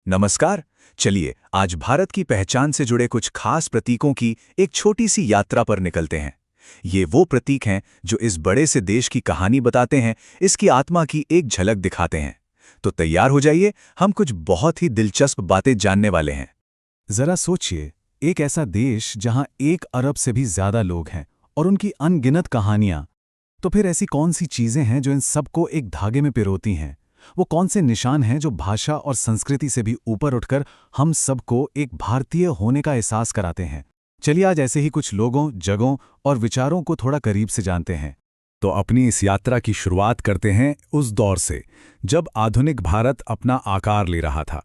नमस्कार। चलिए आज भारत की पहचान से जुड़े कुछ खास प्रतीकों की एक छोटी सी यात्रा पर निकलते हैं। ये वो प्रतीक हैं जो इस बड़े से देश की कहानी बताते हैं, इसकी आत्मा की एक झलक दिखाते हैं। तो तैयार हो जाइए, हम कुछ बहुत ही दिलचस्प बातें जानने वाले हैं। जरा सोचिए, एक ऐसा देश जहां 1 अरब से भी ज्यादा लोग हैं और उनकी अनगिनत कहानियां। तो फिर ऐसी कौन सी चीजें हैं जो इन सबको एक धागे में पिरोती हैं? वो कौन से निशान हैं जो भाषा और संस्कृति से भी ऊपर उठकर हम सबको एक भारतीय होने का एहसास कराते हैं? चलिए आज ऐसे ही कुछ लोगों, जगहों और विचारों को थोड़ा करीब से जानते हैं। तो अपनी इस यात्रा की शुरुआत करते हैं उस दौर से जब आधुनिक भारत अपना आकार ले रहा था।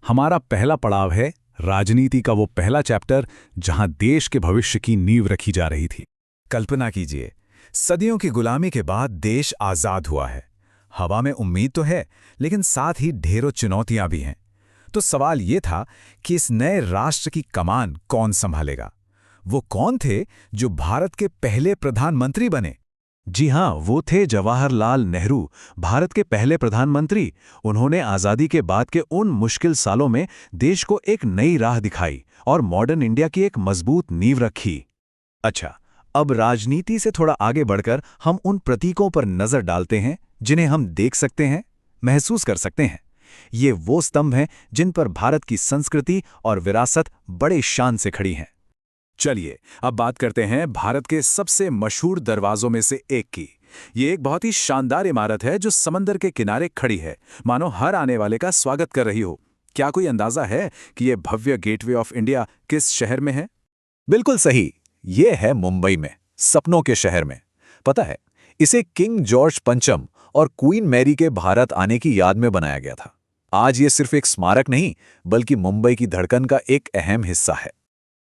हमारा पहला पड़ाव है राजनीति का वो पहला चैप्टर जहां देश के भविष्य की नींव रखी जा रही थी। कल्पना कीजिए, सदियों की गुलामी के बाद देश आजाद हुआ है। हवा में उम्मीद तो है, लेकिन साथ ही ढेरों चुनौतियां भी हैं। तो सवाल ये था कि इस नए राष्ट्र की कमान कौन संभालेगा? वो कौन थे जो भारत के पहले प्रधानमंत्री बने? जी हाँ, वो थे जवाहरलाल नेहरू, भारत के पहले प्रधानमंत्री। उन्होंने आज़ादी के बाद के उन मुश्किल सालों में देश को एक नई राह दिखाई और मॉडर्न इंडिया की एक मजबूत नींव रखी। अच्छा, अब राजनीति से थोड़ा आगे बढ़कर हम उन प्रतीकों पर नजर डालते हैं जिन्हें हम देख सकते हैं, महसूस कर सकते हैं। ये वो स्तंभ हैं जिन पर भारत की संस्कृति और विरासत बड़े शान से खड़ी हैं। चलिए अब बात करते हैं भारत के सबसे मशहूर दरवाजों में से एक की। ये एक बहुत ही शानदार इमारत है जो समंदर के किनारे खड़ी है, मानो हर आने वाले का स्वागत कर रही हो। क्या कोई अंदाजा है कि ये भव्य गेटवे ऑफ इंडिया किस शहर में है? बिल्कुल सही, ये है मुंबई में, सपनों के शहर में। पता है, इसे किंग जॉर्ज पंचम और क्वीन मैरी के भारत आने की याद में बनाया गया था। आज ये सिर्फ एक स्मारक नहीं, बल्कि मुंबई की धड़कन का एक अहम हिस्सा है।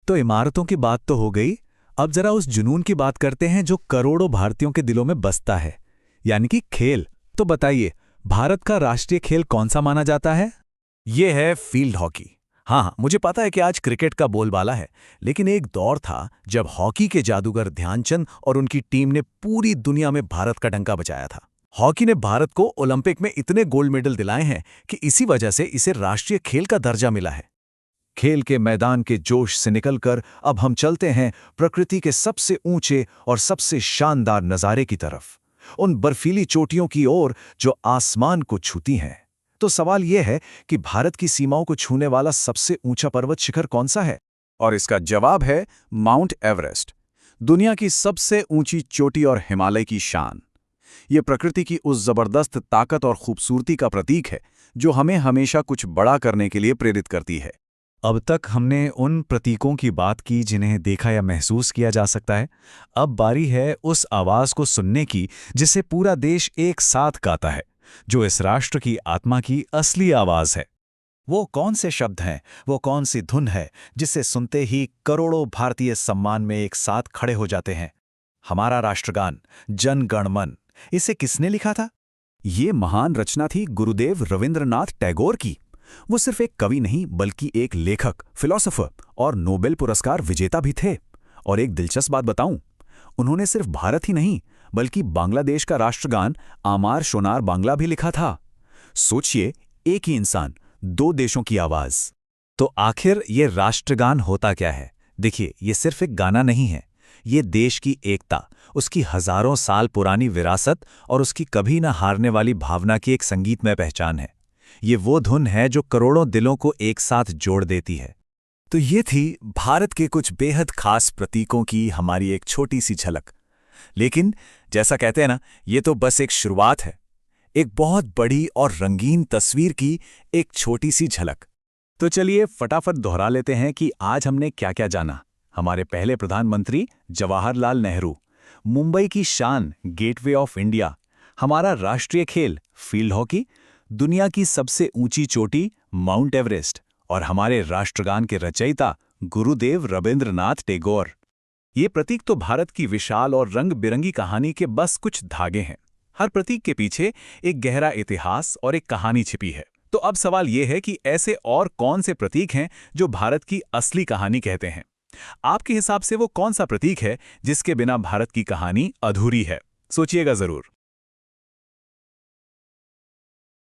तो इमारतों की बात तो हो गई। अब जरा उस जुनून की बात करते हैं जो करोड़ों भारतीयों के दिलों में बसता है, यानी कि खेल। तो बताइए, भारत का राष्ट्रीय खेल कौन सा माना जाता है? ये है फील्ड हॉकी। हाँ, मुझे पता है कि आज क्रिकेट का बोलबाला है, लेकिन एक दौर था जब हॉकी के जादूगर ध्यानचंद और उनकी टीम ने पूरी दुनिया में भारत का डंका बजाया था। हॉकी ने भारत को ओलंपिक में इतने गोल्ड मेडल दिलाए हैं कि इसी वजह से इसे राष्ट्रीय खेल का दर्जा मिला है। खेल के मैदान के जोश से निकलकर अब हम चलते हैं प्रकृति के सबसे ऊंचे और सबसे शानदार नज़ारे की तरफ, उन बर्फीली चोटियों की ओर जो आसमान को छूती हैं। तो सवाल यह है कि भारत की सीमाओं को छूने वाला सबसे ऊंचा पर्वत शिखर कौन सा है? और इसका जवाब है माउंट एवरेस्ट, दुनिया की सबसे ऊंची चोटी और हिमालय की शान। ये प्रकृति की उस जबरदस्त ताकत और खूबसूरती का प्रतीक है जो हमें हमेशा कुछ बड़ा करने के लिए प्रेरित करती है। अब तक हमने उन प्रतीकों की बात की जिन्हें देखा या महसूस किया जा सकता है। अब बारी है उस आवाज को सुनने की जिसे पूरा देश एक साथ गाता है, जो इस राष्ट्र की आत्मा की असली आवाज है। वो कौन से शब्द हैं, वो कौन सी धुन है जिसे सुनते ही करोड़ों भारतीय सम्मान में एक साथ खड़े हो जाते हैं? हमारा राष्ट्रगान जन गण मन, इसे किसने लिखा था? ये महान रचना थी गुरुदेव रविंद्रनाथ टैगोर की। वो सिर्फ एक कवि नहीं, बल्कि एक लेखक, फिलोसोफर और नोबेल पुरस्कार विजेता भी थे। और एक दिलचस्प बात बताऊं, उन्होंने सिर्फ भारत ही नहीं, बल्कि बांग्लादेश का राष्ट्रगान आमार सोनार बांग्ला भी लिखा था। सोचिए, एक ही इंसान, दो देशों की आवाज। तो आखिर ये राष्ट्रगान होता क्या है? देखिए, ये सिर्फ एक गाना नहीं है, ये देश की एकता, उसकी हजारों साल पुरानी विरासत और उसकी कभी न हारने वाली भावना की एक संगीतमय पहचान है। ये वो धुन है जो करोड़ों दिलों को एक साथ जोड़ देती है। तो ये थी भारत के कुछ बेहद खास प्रतीकों की हमारी एक छोटी सी झलक। लेकिन जैसा कहते हैं ना, ये तो बस एक शुरुआत है, एक बहुत बड़ी और रंगीन तस्वीर की एक छोटी सी झलक। तो चलिए फटाफट दोहरा लेते हैं कि आज हमने क्या क्या जाना। हमारे पहले प्रधानमंत्री जवाहरलाल नेहरू, मुंबई की शान गेटवे ऑफ इंडिया, हमारा राष्ट्रीय खेल फील्ड हॉकी, दुनिया की सबसे ऊंची चोटी माउंट एवरेस्ट और हमारे राष्ट्रगान के रचयिता गुरुदेव रविंद्रनाथ टैगोर। ये प्रतीक तो भारत की विशाल और रंग बिरंगी कहानी के बस कुछ धागे हैं। हर प्रतीक के पीछे एक गहरा इतिहास और एक कहानी छिपी है। तो अब सवाल यह है कि ऐसे और कौन से प्रतीक हैं जो भारत की असली कहानी कहते हैं? आपके हिसाब से वो कौन सा प्रतीक है जिसके बिना भारत की कहानी अधूरी है? सोचिएगा जरूर।